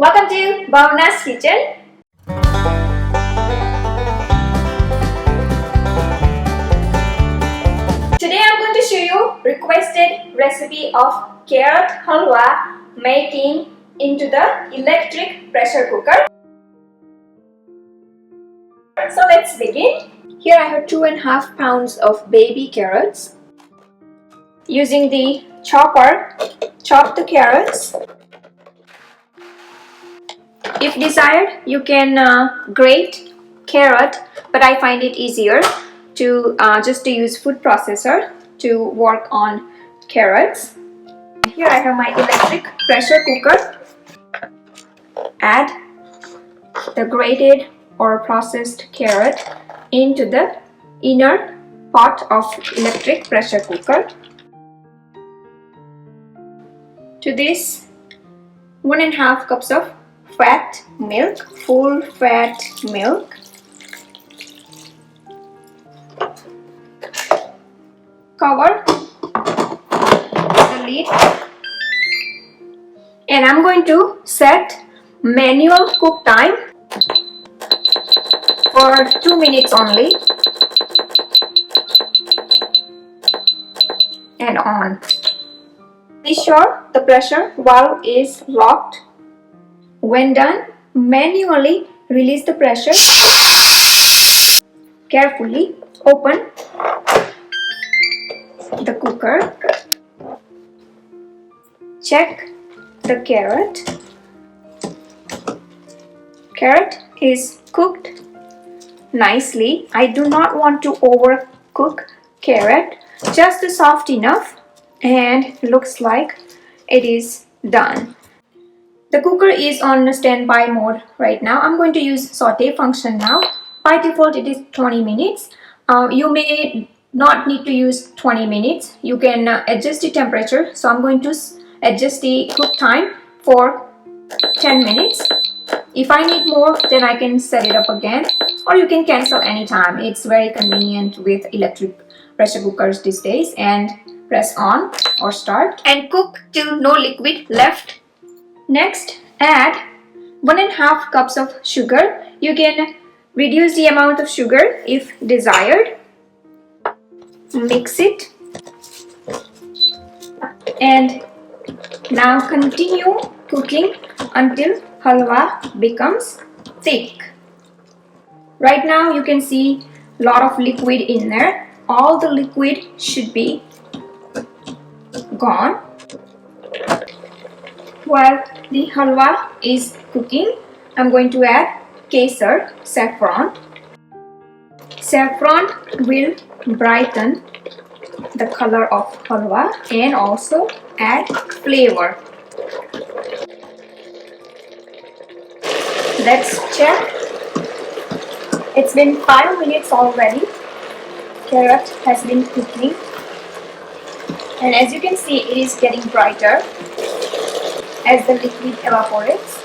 Welcome to Bhavana's Kitchen. Today I'm going to show you requested recipe of carrot halwa making into the electric pressure cooker. So let's begin. Here I have 2.5 pounds of baby carrots. Using the chopper, chop the carrots. If desired, you can grate carrot, but I find it easier to just to use food processor to work on carrots. Here I have my electric pressure cooker. Add the grated or processed carrot into the inner pot of electric pressure cooker. To this, 1.5 cups of fat milk, full fat milk. Cover the lid, and I'm going to set manual cook time for 2 minutes only, and on. Be sure the pressure valve is locked. When done, manually release the pressure. Carefully open the cooker. Check the carrot. Carrot is cooked nicely. I do not want to overcook carrot, just soft enough, and looks like it is done. The cooker is on standby mode right now. I'm going to use saute function now. By default it is 20 minutes. You may not need to use 20 minutes. You can adjust the temperature. So I'm going to adjust the cook time for 10 minutes. If I need more, then I can set it up again, or you can cancel anytime. It's very convenient with electric pressure cookers these days. And press on or start and cook till no liquid left. Next, add 1.5 cups of sugar. You can reduce the amount of sugar if desired. Mix it, and now continue cooking until halwa becomes thick. Right now you can see a lot of liquid in there. All the liquid should be gone. While the halwa is cooking, I'm going to add kesar, saffron. Saffron will brighten the color of halwa and also add flavor. Let's check. It's been 5 minutes already. Carrot has been cooking, and as you can see, it is getting brighter as the liquid evaporates.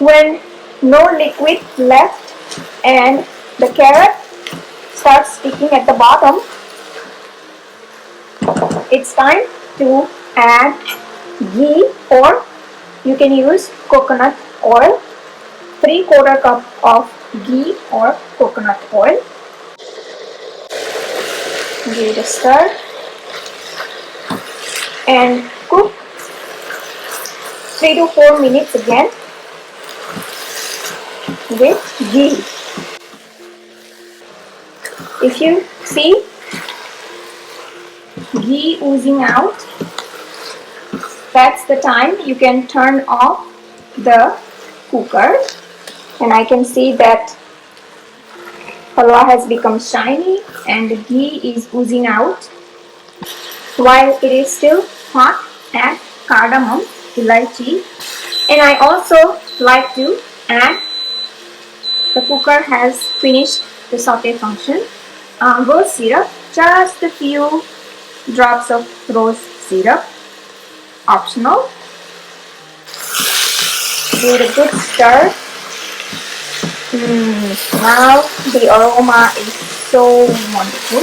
When no liquid left and the carrot starts sticking at the bottom, it's time to add ghee, or you can use coconut oil. 3/4 cup of ghee or coconut oil. Give it a stir and cook 3 to 4 minutes again with ghee. If you see ghee oozing out, that's the time you can turn off the cooker, and I can see that halwa has become shiny and the ghee is oozing out. While it is still hot, add cardamom, elaichi, and I also like to add, the cooker has finished the saute function, rose syrup, just a few drops of rose syrup, optional. Give it a good stir. Now the aroma is so wonderful.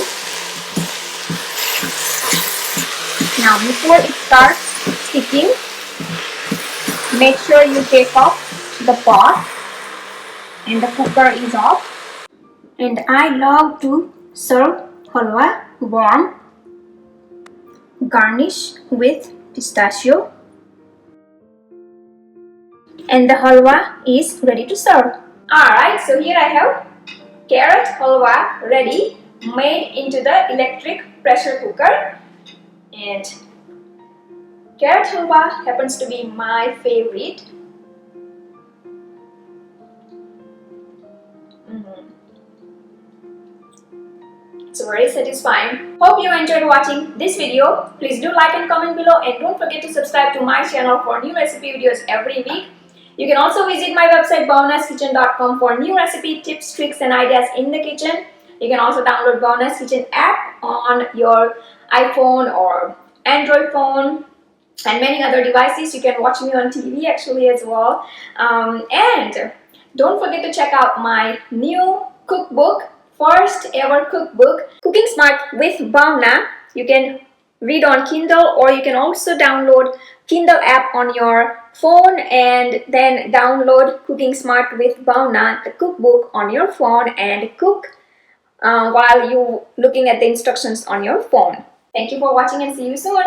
Now before it starts sticking, Make sure you take off the pot and the cooker is off. And I love to serve halwa warm, garnish with pistachio. And the halwa is ready to serve. Alright, so here I have carrot halwa ready, made into the electric pressure cooker. And carrot halwa happens to be my favorite. It's very satisfying. Hope you enjoyed watching this video. Please do like and comment below, and don't forget to subscribe to my channel for new recipe videos every week. You can also visit my website bhavanaskitchen.com for new recipe tips, tricks and ideas in the kitchen. You can also download Bhavana's Kitchen app on your iPhone or Android phone and many other devices. You can watch me on TV actually as well. And don't forget to check out my new cookbook, first ever cookbook, Cooking Smart with Bhavana. You can read on Kindle, or you can also download Kindle app on your phone and then download Cooking Smart with Bhavana, the cookbook, on your phone and cook while you looking at the instructions on your phone. Thank you for watching and see you soon.